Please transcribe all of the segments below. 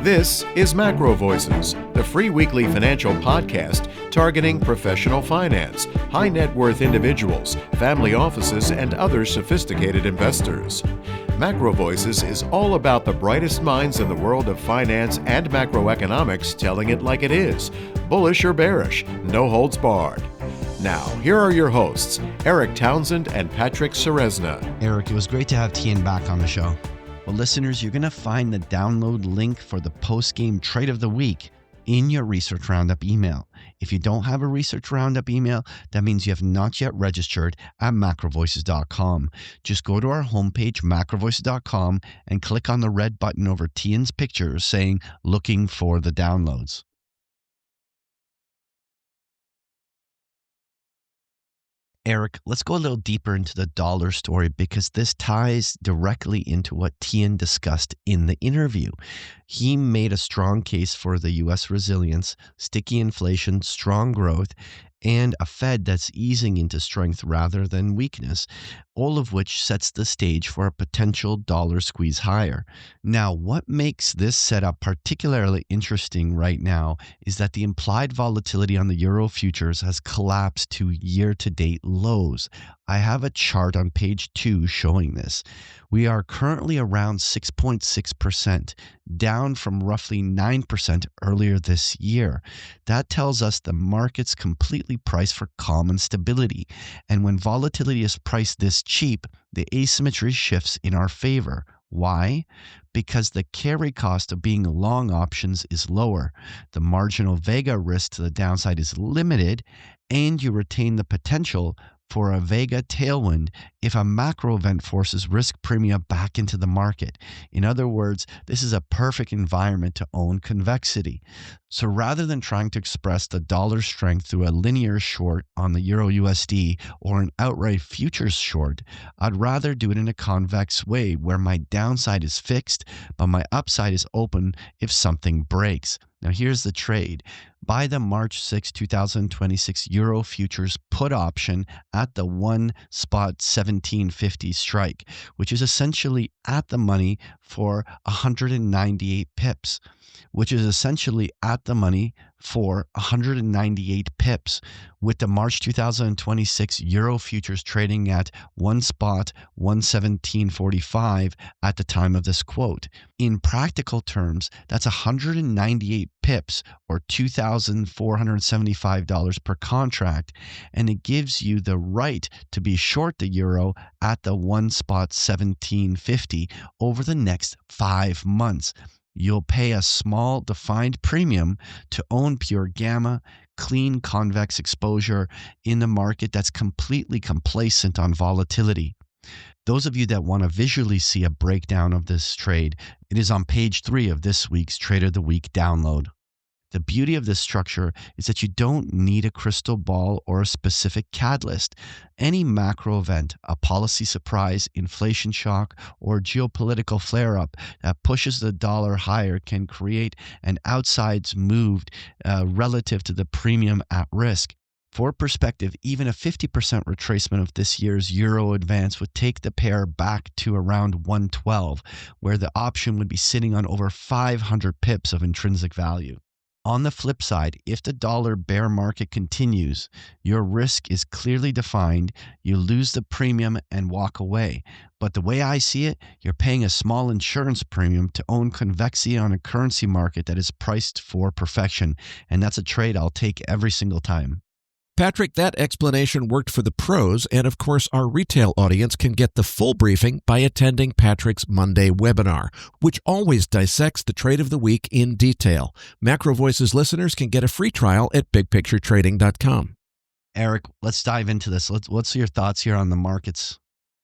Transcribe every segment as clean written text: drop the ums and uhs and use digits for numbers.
This is MacroVoices, the free weekly financial podcast targeting professional finance, high net worth individuals, family offices, and other sophisticated investors. MacroVoices is all about the brightest minds in the world of finance and macroeconomics telling it like it is, bullish or bearish, no holds barred. Now, here are your hosts, Eric Townsend and Patrick Ceresna. Eric, it was great to have Tien back on the show. Well, listeners, you're going to find the download link for the post-game trade of the week in your Research Roundup email. If you don't have a Research Roundup email, that means you have not yet registered at MacroVoices.com. Just go to our homepage, MacroVoices.com, and click on the red button over Tien's picture saying, looking for the downloads. Eric, let's go a little deeper into the dollar story because this ties directly into what Tien discussed in the interview. He made a strong case for the U.S. resilience, sticky inflation, strong growth, and a Fed that's easing into strength rather than weakness, all of which sets the stage for a potential dollar squeeze higher. Now, what makes this setup particularly interesting right now is that the implied volatility on the euro futures has collapsed to year-to-date lows. I have a chart on page 2 showing this. We are currently around 6.6%, down from roughly 9% earlier this year. That tells us the market's completely priced for calm and stability. And when volatility is priced this cheap, the asymmetry shifts in our favor. Why? Because the carry cost of being long options is lower. The marginal vega risk to the downside is limited, and you retain the potential for a vega tailwind if a macro event forces risk premia back into the market. In other words, this is a perfect environment to own convexity. So rather than trying to express the dollar strength through a linear short on the Euro USD or an outright futures short, I'd rather do it in a convex way where my downside is fixed, but my upside is open if something breaks. Now here's the trade. Buy the March 6, 2026 Euro futures put option at the 1.1750 strike, which is essentially at the money for 198 pips, with the March 2026 Euro futures trading at 1.1745 at the time of this quote. In practical terms, that's 198 pips or $2,475 per contract, and it gives you the right to be short the euro at the 1.1750 over the next 5 months. You'll pay a small defined premium to own pure gamma, clean convex exposure in the market that's completely complacent on volatility. Those of you that want to visually see a breakdown of this trade, it is on page 3 of this week's Trade of the Week download. The beauty of this structure is that you don't need a crystal ball or a specific catalyst. Any macro event, a policy surprise, inflation shock, or geopolitical flare-up that pushes the dollar higher can create an outsides move relative to the premium at risk. For perspective, even a 50% retracement of this year's euro advance would take the pair back to around 112, where the option would be sitting on over 500 pips of intrinsic value. On the flip side, if the dollar bear market continues, your risk is clearly defined, you lose the premium and walk away. But the way I see it, you're paying a small insurance premium to own convexity on a currency market that is priced for perfection. And that's a trade I'll take every single time. Patrick, that explanation worked for the pros, and of course our retail audience can get the full briefing by attending Patrick's Monday webinar, which always dissects the trade of the week in detail. MacroVoices listeners can get a free trial at bigpicturetrading.com. Eric, let's dive into this. What's your thoughts here on the markets?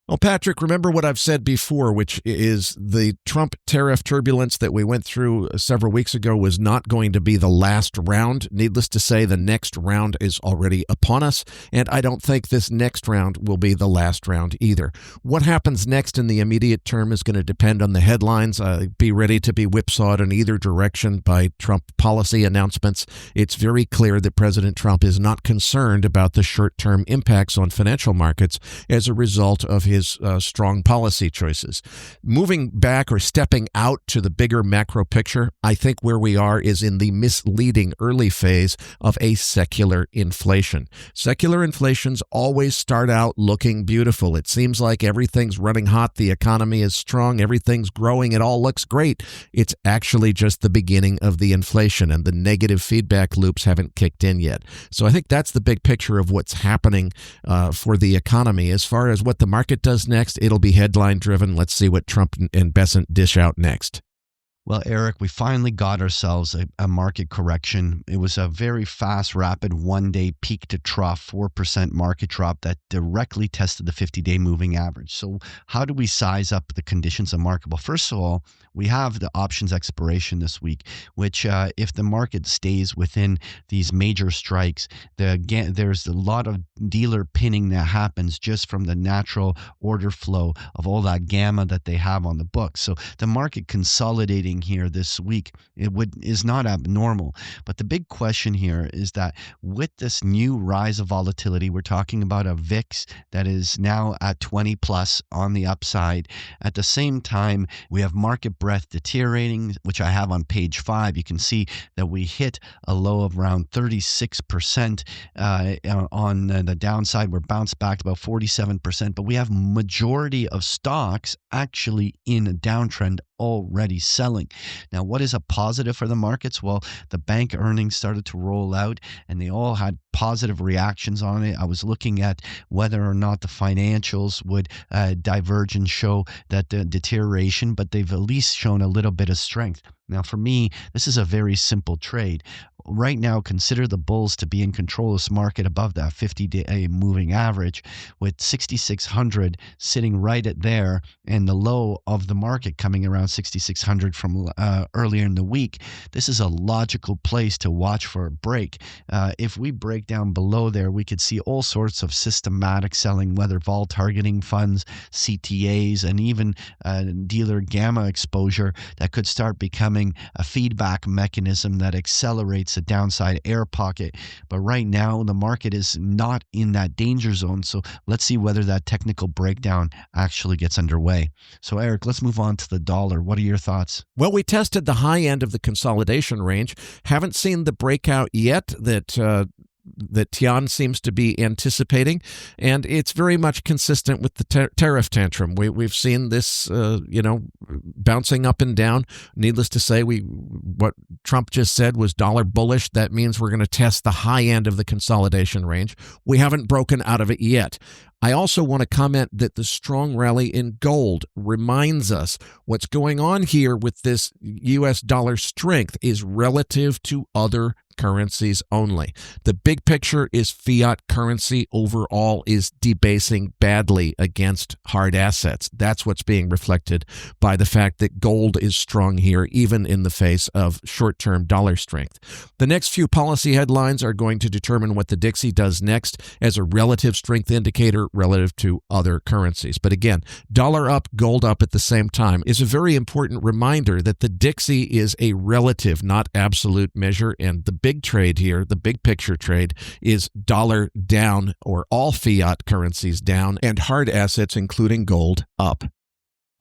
Well, Patrick, remember what I've said before, which is the Trump tariff turbulence that we went through several weeks ago was not going to be the last round. Needless to say, the next round is already upon us, and I don't think this next round will be the last round either. What happens next in the immediate term is going to depend on the headlines. Be ready to be whipsawed in either direction by Trump policy announcements. It's very clear that President Trump is not concerned about the short-term impacts on financial markets as a result of his his strong policy choices. Moving back or stepping out to the bigger macro picture, I think where we are is in the misleading early phase of a secular inflation. Secular inflations always start out looking beautiful. It seems like everything's running hot, the economy is strong, everything's growing, it all looks great. It's actually just the beginning of the inflation, and the negative feedback loops haven't kicked in yet. So I think that's the big picture of what's happening for the economy. As far as what the market does next, it'll be headline driven. Let's see what Trump and Besant dish out next. Well, Eric, we finally got ourselves a market correction. It was a very fast, rapid one-day peak to trough, 4% market drop that directly tested the 50-day moving average. So how do we size up the conditions of market? Well, first of all, we have the options expiration this week, which if the market stays within these major strikes, there's a lot of dealer pinning that happens just from the natural order flow of all that gamma that they have on the books. So the market consolidating here this week is not abnormal. But the big question here is that with this new rise of volatility, we're talking about a VIX that is now at 20 plus on the upside. At the same time, we have market breadth deteriorating, which I have on page 5. You can see that we hit a low of around 36% on the downside. We're bounced back to about 47%, but we have majority of stocks actually in a downtrend already selling. Now, what is a positive for the markets? Well, the bank earnings started to roll out and they all had positive reactions on it. I was looking at whether or not the financials would diverge and show that deterioration, but they've at least shown a little bit of strength. Now, for me, this is a very simple trade. Right now, consider the bulls to be in control of this market above that 50-day moving average, with 6,600 sitting right at there and the low of the market coming around 6,600 from earlier in the week. This is a logical place to watch for a break. If we break down below there, we could see all sorts of systematic selling, whether vol targeting funds, CTAs, and even dealer gamma exposure that could start becoming a feedback mechanism that accelerates a downside air pocket. But right now, the market is not in that danger zone. So let's see whether that technical breakdown actually gets underway. So Eric, let's move on to the dollar. What are your thoughts? Well, we tested the high end of the consolidation range. Haven't seen the breakout yet that Tian seems to be anticipating, and it's very much consistent with the tariff tantrum. We've seen this, bouncing up and down. Needless to say, what Trump just said was dollar bullish. That means we're going to test the high end of the consolidation range. We haven't broken out of it yet. I also want to comment that the strong rally in gold reminds us what's going on here with this U.S. dollar strength is relative to other currencies only. The big picture is fiat currency overall is debasing badly against hard assets. That's what's being reflected by the fact that gold is strong here, even in the face of short-term dollar strength. The next few policy headlines are going to determine what the Dixie does next as a relative strength indicator relative to other currencies. But again, dollar up, gold up at the same time is a very important reminder that the Dixie is a relative, not absolute measure, and the big trade here, the big picture trade, is dollar down or all fiat currencies down and hard assets, including gold, up.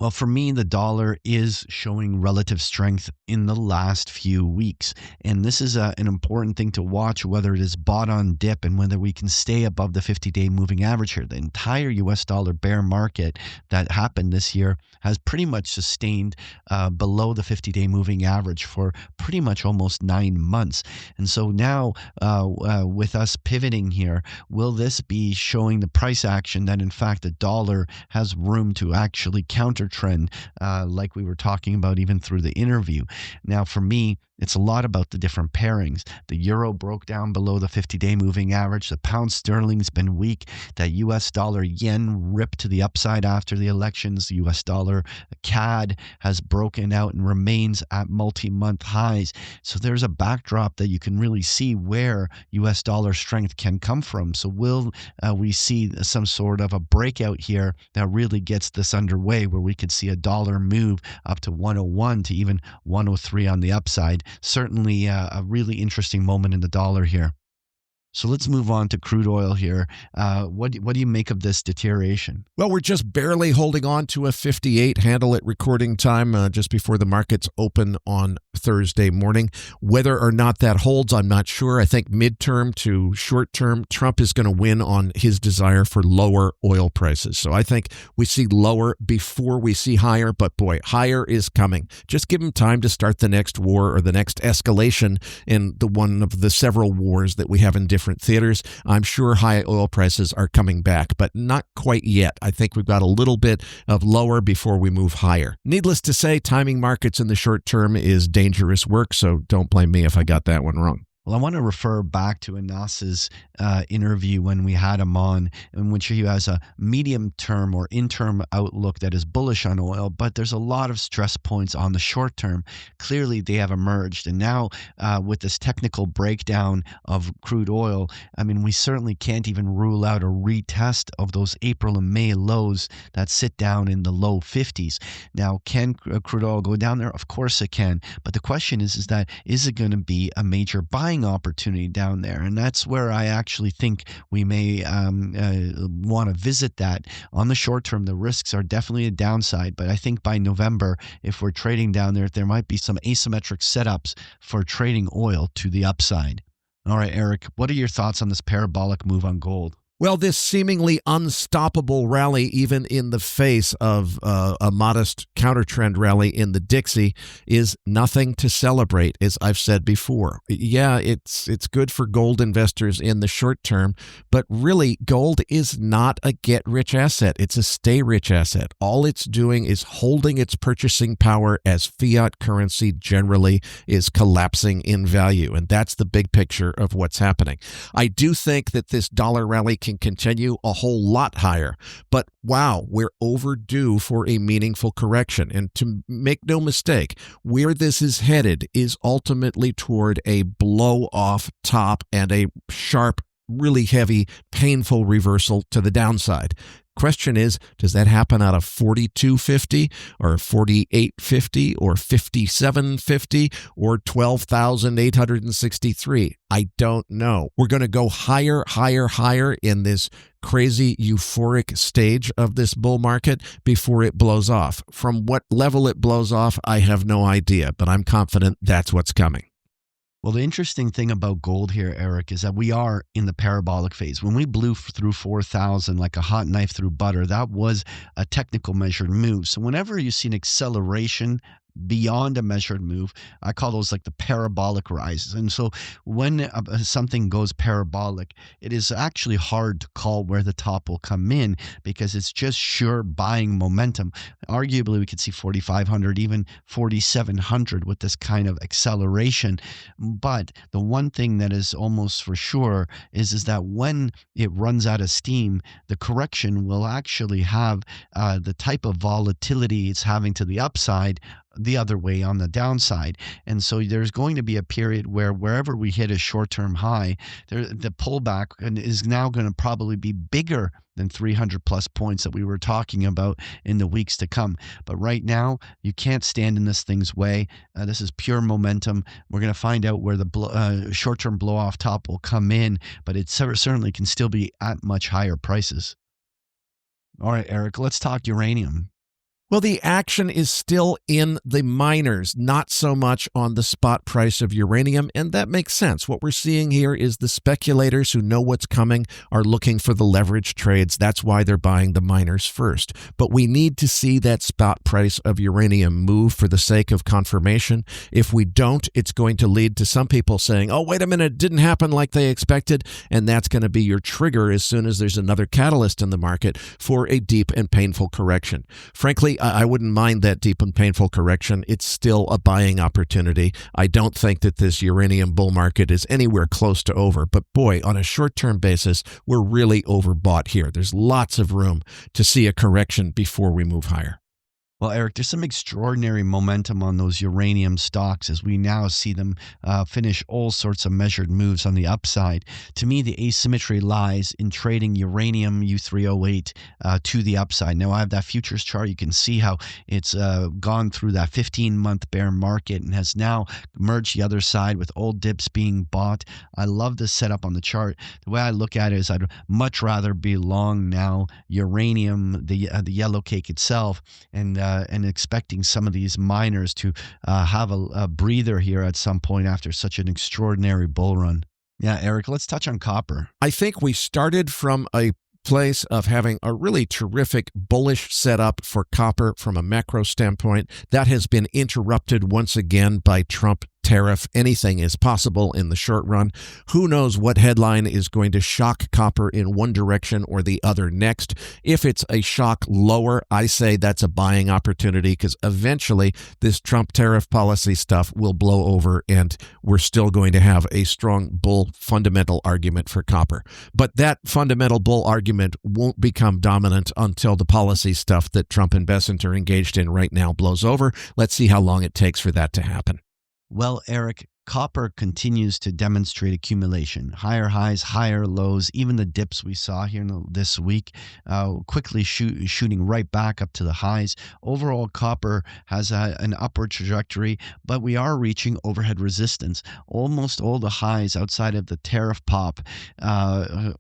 Well, for me, the dollar is showing relative strength in the last few weeks. And this is an important thing to watch, whether it is bought on dip and whether we can stay above the 50-day moving average here. The entire U.S. dollar bear market that happened this year has pretty much sustained below the 50-day moving average for pretty much almost 9 months. And so now with us pivoting here, will this be showing the price action that, in fact, the dollar has room to actually counter trend, like we were talking about even through the interview? Now, for me, it's a lot about the different pairings. The euro broke down below the 50-day moving average. The pound sterling's been weak. That U.S. dollar yen ripped to the upside after the elections. The U.S. dollar CAD has broken out and remains at multi-month highs. So there's a backdrop that you can really see where U.S. dollar strength can come from. So will we see some sort of a breakout here that really gets this underway, where we could see a dollar move up to 101 to even 103 on the upside? Certainly a really interesting moment in the dollar here. So let's move on to crude oil here. What do you make of this deterioration? Well, we're just barely holding on to a 58 handle at recording time just before the markets open on Thursday morning. Whether or not that holds, I'm not sure. I think midterm to short term, Trump is going to win on his desire for lower oil prices. So I think we see lower before we see higher, but boy, higher is coming. Just give him time to start the next war or the next escalation in the one of the several wars that we have in different theaters. I'm sure high oil prices are coming back, but not quite yet. I think we've got a little bit of lower before we move higher. Needless to say, timing markets in the short term is dangerous work, so don't blame me if I got that one wrong. Well, I want to refer back to Anas's interview when we had him on, in which he has a medium-term or interim outlook that is bullish on oil, but there's a lot of stress points on the short term. Clearly, they have emerged. And now with this technical breakdown of crude oil, I mean, we certainly can't even rule out a retest of those April and May lows that sit down in the low 50s. Now, can crude oil go down there? Of course it can. But the question is it going to be a major buying opportunity down there? And that's where I actually think we may want to visit that. On the short term, the risks are definitely a downside, but I think by November, if we're trading down there might be some asymmetric setups for trading oil to the upside. All right, Eric, what are your thoughts on this parabolic move on gold? Well, this seemingly unstoppable rally, even in the face of a modest counter-trend rally in the Dixie, is nothing to celebrate, as I've said before. Yeah, it's good for gold investors in the short term, but really, gold is not a get-rich asset. It's a stay-rich asset. All it's doing is holding its purchasing power as fiat currency generally is collapsing in value, and that's the big picture of what's happening. I do think that this dollar rally can continue a whole lot higher. But wow, we're overdue for a meaningful correction. And to make no mistake, where this is headed is ultimately toward a blow-off top and a sharp, really heavy, painful reversal to the downside. Question is, does that happen out of 42.50 or 48.50 or 57.50 or 12,863? I don't know. We're going to go higher, higher, higher in this crazy euphoric stage of this bull market before it blows off. From what level it blows off, I have no idea, but I'm confident that's what's coming. Well, the interesting thing about gold here, Eric, is that we are in the parabolic phase. When we blew through 4,000 like a hot knife through butter, that was a technical measured move. So whenever you see an acceleration beyond a measured move, I call those like the parabolic rises. And so when something goes parabolic, it is actually hard to call where the top will come in because it's just sure buying momentum. Arguably, we could see 4,500, even 4,700 with this kind of acceleration. But the one thing that is almost for sure is that when it runs out of steam, the correction will actually have the type of volatility it's having to the upside the other way on the downside. And so there's going to be a period where wherever we hit a short-term high, the pullback is now going to probably be bigger than 300 plus points that we were talking about in the weeks to come. But right now, you can't stand in this thing's way. This is pure momentum. We're going to find out where the short-term blow-off top will come in, but it certainly can still be at much higher prices. All right, Eric, let's talk uranium. Well, the action is still in the miners, not so much on the spot price of uranium, and that makes sense. What we're seeing here is the speculators who know what's coming are looking for the leverage trades. That's why they're buying the miners first. But we need to see that spot price of uranium move for the sake of confirmation. If we don't, it's going to lead to some people saying, oh, wait a minute, it didn't happen like they expected, and that's going to be your trigger as soon as there's another catalyst in the market for a deep and painful correction. Frankly, I wouldn't mind that deep and painful correction. It's still a buying opportunity. I don't think that this uranium bull market is anywhere close to over. But boy, on a short-term basis, we're really overbought here. There's lots of room to see a correction before we move higher. Well, Eric, there's some extraordinary momentum on those uranium stocks as we now see them finish all sorts of measured moves on the upside. To me, the asymmetry lies in trading uranium U308 to the upside. Now, I have that futures chart. You can see how it's gone through that 15-month bear market and has now merged the other side with old dips being bought. I love this setup on the chart. The way I look at it is I'd much rather be long now uranium, the yellow cake itself, and expecting some of these miners to have a breather here at some point after such an extraordinary bull run. Yeah, Eric, let's touch on copper. I think we started from a place of having a really terrific bullish setup for copper from a macro standpoint. That has been interrupted once again by Trump tariff. Anything is possible in the short run. Who knows what headline is going to shock copper in one direction or the other next. If it's a shock lower, I say that's a buying opportunity because eventually this Trump tariff policy stuff will blow over and we're still going to have a strong bull fundamental argument for copper. But that fundamental bull argument won't become dominant until the policy stuff that Trump and Bessent are engaged in right now blows over. Let's see how long it takes for that to happen. Well, Eric, copper continues to demonstrate accumulation. Higher highs, higher lows, even the dips we saw here this week, quickly shooting right back up to the highs. Overall, copper has an upward trajectory, but we are reaching overhead resistance. Almost all the highs outside of the tariff pop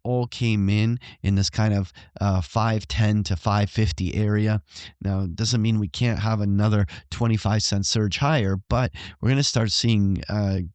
all came in this kind of 510 to 550 area. Now, it doesn't mean we can't have another 25-cent surge higher, but we're going to start seeing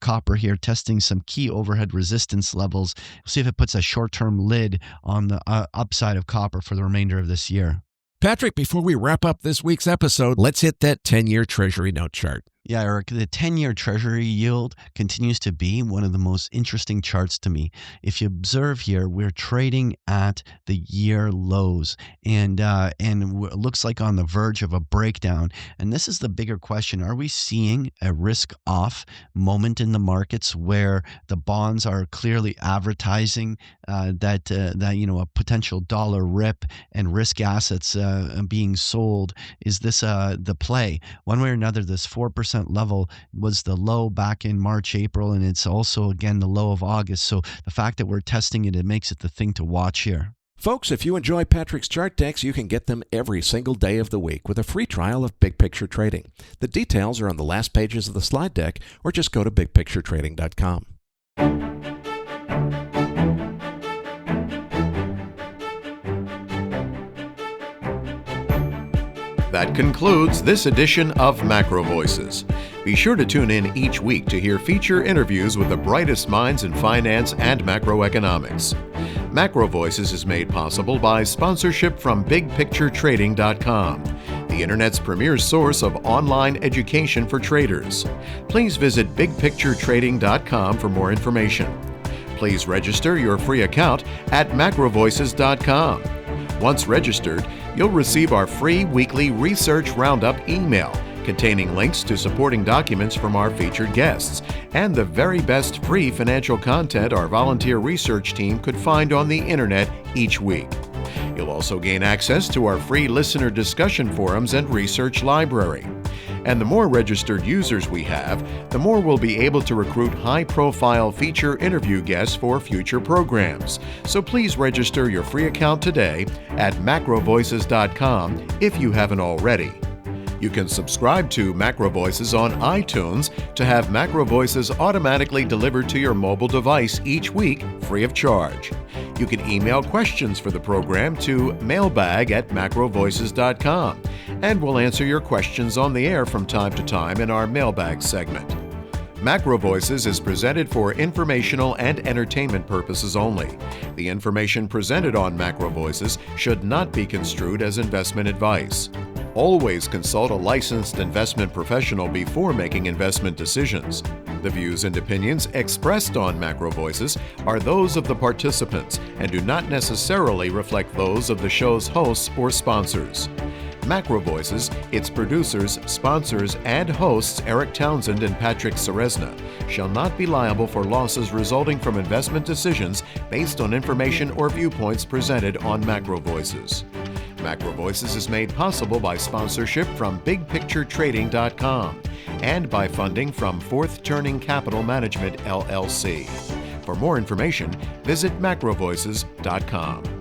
copper here testing some key overhead resistance levels. We'll see if it puts a short-term lid on the upside of copper for the remainder of this year. Patrick, before we wrap up this week's episode, let's hit that 10-year Treasury note chart. Yeah, Eric, the 10-year Treasury yield continues to be one of the most interesting charts to me. If you observe here, we're trading at the year lows and it looks like on the verge of a breakdown. And this is the bigger question. Are we seeing a risk-off moment in the markets where the bonds are clearly advertising that a potential dollar rip and risk assets being sold? Is this the play? One way or another, this 4% level was the low back in March, April, and it's also, again, the low of August. So the fact that we're testing it, it makes it the thing to watch here. Folks, if you enjoy Patrick's chart decks, you can get them every single day of the week with a free trial of Big Picture Trading. The details are on the last pages of the slide deck, or just go to bigpicturetrading.com. That concludes this edition of MacroVoices. Be sure to tune in each week to hear feature interviews with the brightest minds in finance and macroeconomics. MacroVoices is made possible by sponsorship from BigPictureTrading.com, the Internet's premier source of online education for traders. Please visit BigPictureTrading.com for more information. Please register your free account at MacroVoices.com. Once registered, you'll receive our free weekly Research Roundup email containing links to supporting documents from our featured guests and the very best free financial content our volunteer research team could find on the internet each week. You'll also gain access to our free listener discussion forums and research library. And the more registered users we have, the more we'll be able to recruit high-profile feature interview guests for future programs. So please register your free account today at macrovoices.com if you haven't already. You can subscribe to MacroVoices on iTunes to have MacroVoices automatically delivered to your mobile device each week free of charge. You can email questions for the program to mailbag@macrovoices.com, and we'll answer your questions on the air from time to time in our mailbag segment. MacroVoices is presented for informational and entertainment purposes only. The information presented on MacroVoices should not be construed as investment advice. Always consult a licensed investment professional before making investment decisions. The views and opinions expressed on MacroVoices are those of the participants and do not necessarily reflect those of the show's hosts or sponsors. MacroVoices, its producers, sponsors, and hosts Eric Townsend and Patrick Ceresna shall not be liable for losses resulting from investment decisions based on information or viewpoints presented on MacroVoices. MacroVoices is made possible by sponsorship from BigPictureTrading.com and by funding from Fourth Turning Capital Management, LLC. For more information, visit MacroVoices.com.